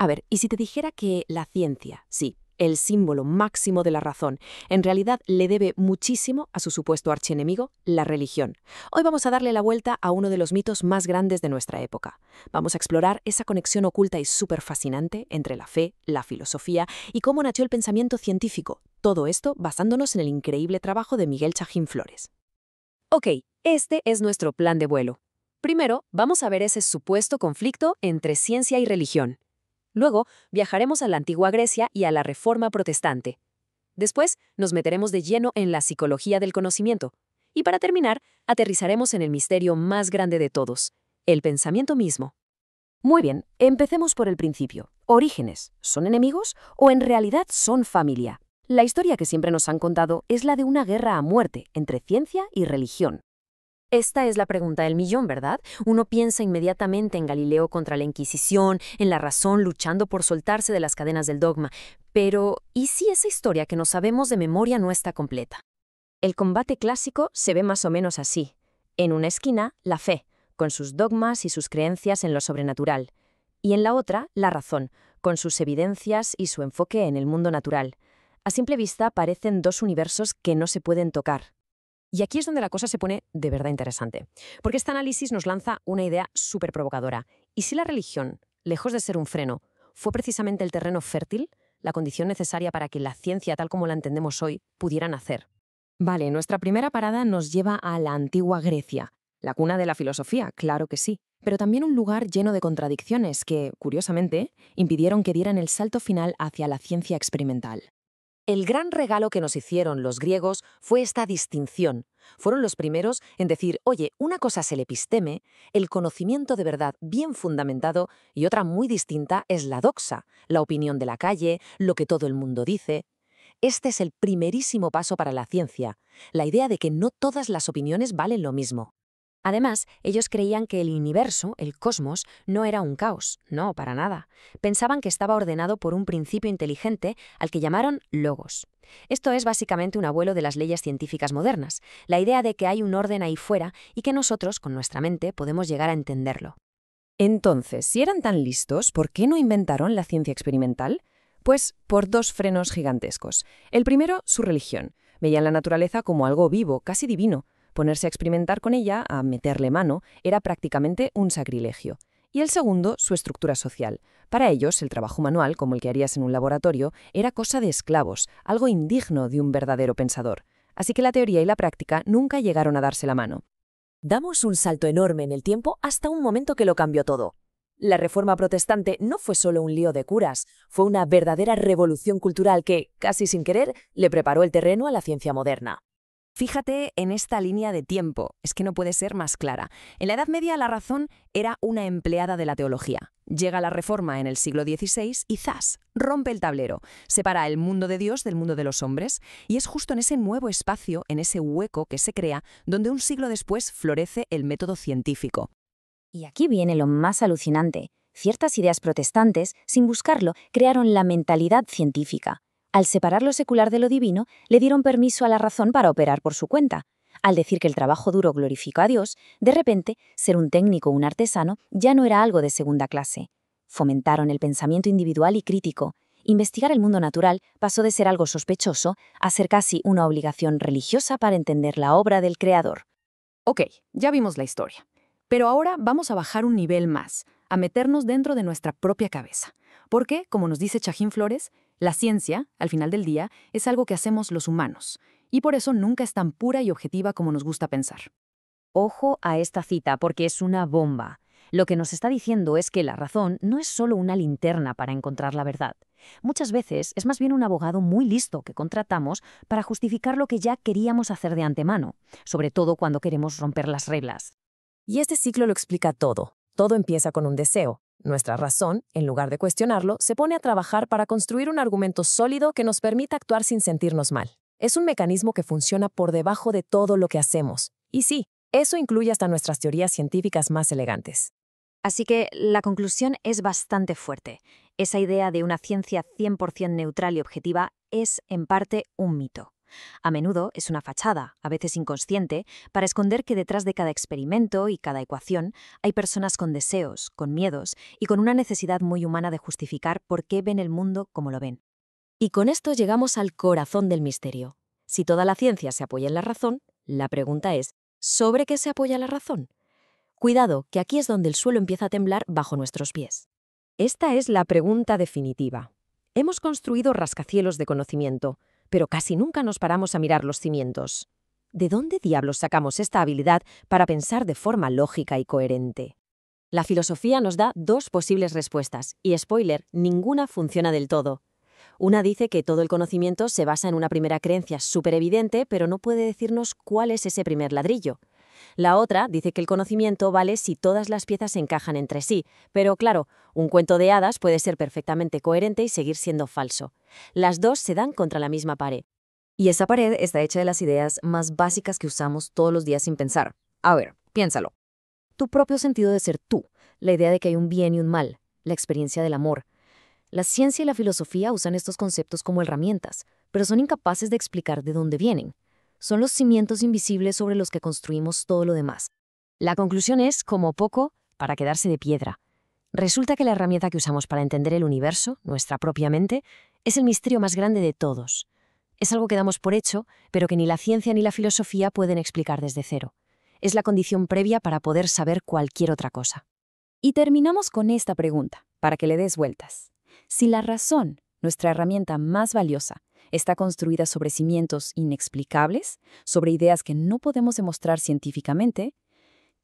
A ver, ¿y si te dijera que la ciencia, sí, el símbolo máximo de la razón, en realidad le debe muchísimo a su supuesto archienemigo, la religión? Hoy vamos a darle la vuelta a uno de los mitos más grandes de nuestra época. Vamos a explorar esa conexión oculta y súper fascinante entre la fe, la filosofía y cómo nació el pensamiento científico. Todo esto basándonos en el increíble trabajo de Miguel Chajín Flores. Ok, este es nuestro plan de vuelo. Primero, vamos a ver ese supuesto conflicto entre ciencia y religión. Luego, viajaremos a la antigua Grecia y a la Reforma Protestante. Después, nos meteremos de lleno en la psicología del conocimiento. Y para terminar, aterrizaremos en el misterio más grande de todos, el pensamiento mismo. Muy bien, empecemos por el principio. Orígenes, ¿son enemigos o en realidad son familia? La historia que siempre nos han contado es la de una guerra a muerte entre ciencia y religión. Esta es la pregunta del millón, ¿verdad? Uno piensa inmediatamente en Galileo contra la Inquisición, en la razón luchando por soltarse de las cadenas del dogma. Pero, ¿y si esa historia que no sabemos de memoria no está completa? El combate clásico se ve más o menos así. En una esquina, la fe, con sus dogmas y sus creencias en lo sobrenatural. Y en la otra, la razón, con sus evidencias y su enfoque en el mundo natural. A simple vista parecen dos universos que no se pueden tocar. Y aquí es donde la cosa se pone de verdad interesante, porque este análisis nos lanza una idea súper provocadora. ¿Y si la religión, lejos de ser un freno, fue precisamente el terreno fértil, la condición necesaria para que la ciencia tal como la entendemos hoy pudiera nacer? Vale, nuestra primera parada nos lleva a la antigua Grecia, la cuna de la filosofía, claro que sí, pero también un lugar lleno de contradicciones que, curiosamente, impidieron que dieran el salto final hacia la ciencia experimental. El gran regalo que nos hicieron los griegos fue esta distinción. Fueron los primeros en decir, oye, una cosa es el episteme, el conocimiento de verdad bien fundamentado, y otra muy distinta es la doxa, la opinión de la calle, lo que todo el mundo dice. Este es el primerísimo paso para la ciencia, la idea de que no todas las opiniones valen lo mismo. Además, ellos creían que el universo, el cosmos, no era un caos, no, para nada. Pensaban que estaba ordenado por un principio inteligente al que llamaron logos. Esto es básicamente un abuelo de las leyes científicas modernas, la idea de que hay un orden ahí fuera y que nosotros, con nuestra mente, podemos llegar a entenderlo. Entonces, si eran tan listos, ¿por qué no inventaron la ciencia experimental? Pues por dos frenos gigantescos. El primero, su religión. Veían la naturaleza como algo vivo, casi divino. Ponerse a experimentar con ella, a meterle mano, era prácticamente un sacrilegio. Y el segundo, su estructura social. Para ellos, el trabajo manual, como el que harías en un laboratorio, era cosa de esclavos, algo indigno de un verdadero pensador. Así que la teoría y la práctica nunca llegaron a darse la mano. Damos un salto enorme en el tiempo hasta un momento que lo cambió todo. La Reforma Protestante no fue solo un lío de curas, fue una verdadera revolución cultural que, casi sin querer, le preparó el terreno a la ciencia moderna. Fíjate en esta línea de tiempo, es que no puede ser más clara. En la Edad Media la razón era una empleada de la teología. Llega la Reforma en el siglo XVI y ¡zas!, rompe el tablero, separa el mundo de Dios del mundo de los hombres, y es justo en ese nuevo espacio, en ese hueco que se crea, donde un siglo después florece el método científico. Y aquí viene lo más alucinante. Ciertas ideas protestantes, sin buscarlo, crearon la mentalidad científica. Al separar lo secular de lo divino, le dieron permiso a la razón para operar por su cuenta. Al decir que el trabajo duro glorifica a Dios, de repente, ser un técnico o un artesano ya no era algo de segunda clase. Fomentaron el pensamiento individual y crítico. Investigar el mundo natural pasó de ser algo sospechoso a ser casi una obligación religiosa para entender la obra del Creador. Ok, ya vimos la historia. Pero ahora vamos a bajar un nivel más, a meternos dentro de nuestra propia cabeza. Porque, como nos dice Chajín Flores, la ciencia, al final del día, es algo que hacemos los humanos, y por eso nunca es tan pura y objetiva como nos gusta pensar. Ojo a esta cita porque es una bomba. Lo que nos está diciendo es que la razón no es solo una linterna para encontrar la verdad. Muchas veces es más bien un abogado muy listo que contratamos para justificar lo que ya queríamos hacer de antemano, sobre todo cuando queremos romper las reglas. Y este ciclo lo explica todo. Todo empieza con un deseo. Nuestra razón, en lugar de cuestionarlo, se pone a trabajar para construir un argumento sólido que nos permita actuar sin sentirnos mal. Es un mecanismo que funciona por debajo de todo lo que hacemos. Y sí, eso incluye hasta nuestras teorías científicas más elegantes. Así que la conclusión es bastante fuerte. Esa idea de una ciencia 100% neutral y objetiva es, en parte, un mito. A menudo es una fachada, a veces inconsciente, para esconder que detrás de cada experimento y cada ecuación hay personas con deseos, con miedos y con una necesidad muy humana de justificar por qué ven el mundo como lo ven. Y con esto llegamos al corazón del misterio. Si toda la ciencia se apoya en la razón, la pregunta es, ¿sobre qué se apoya la razón? Cuidado, que aquí es donde el suelo empieza a temblar bajo nuestros pies. Esta es la pregunta definitiva. Hemos construido rascacielos de conocimiento, pero casi nunca nos paramos a mirar los cimientos. ¿De dónde diablos sacamos esta habilidad para pensar de forma lógica y coherente? La filosofía nos da dos posibles respuestas, y spoiler, ninguna funciona del todo. Una dice que todo el conocimiento se basa en una primera creencia súper evidente, pero no puede decirnos cuál es ese primer ladrillo. La otra dice que el conocimiento vale si todas las piezas encajan entre sí, pero claro, un cuento de hadas puede ser perfectamente coherente y seguir siendo falso. Las dos se dan contra la misma pared. Y esa pared está hecha de las ideas más básicas que usamos todos los días sin pensar. A ver, piénsalo. Tu propio sentido de ser tú, la idea de que hay un bien y un mal, la experiencia del amor. La ciencia y la filosofía usan estos conceptos como herramientas, pero son incapaces de explicar de dónde vienen. Son los cimientos invisibles sobre los que construimos todo lo demás. La conclusión es, como poco, para quedarse de piedra. Resulta que la herramienta que usamos para entender el universo, nuestra propia mente, es el misterio más grande de todos. Es algo que damos por hecho, pero que ni la ciencia ni la filosofía pueden explicar desde cero. Es la condición previa para poder saber cualquier otra cosa. Y terminamos con esta pregunta, para que le des vueltas. Si la razón, nuestra herramienta más valiosa, está construida sobre cimientos inexplicables, sobre ideas que no podemos demostrar científicamente,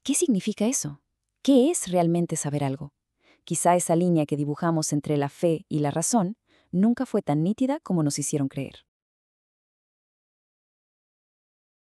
¿qué significa eso? ¿Qué es realmente saber algo? Quizá esa línea que dibujamos entre la fe y la razón nunca fue tan nítida como nos hicieron creer.